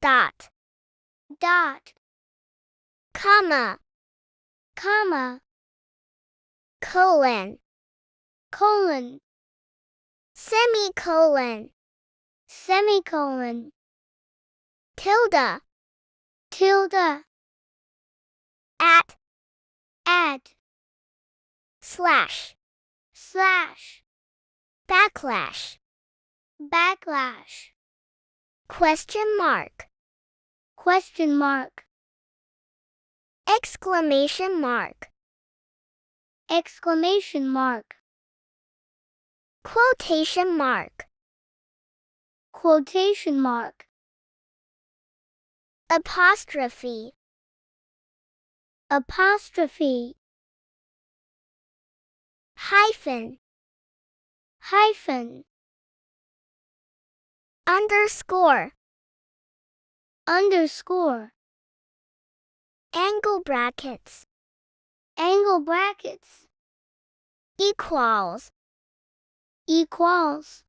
dot, dot, comma, comma, colon, colon, semicolon, semicolon, tilde, tilde, at, slash, slash, backlash, backlash, question mark, question mark, exclamation mark, exclamation mark, quotation mark, quotation mark, apostrophe, apostrophe, hyphen, hyphen, underscore, underscore, angle brackets, angle brackets, equals, equals,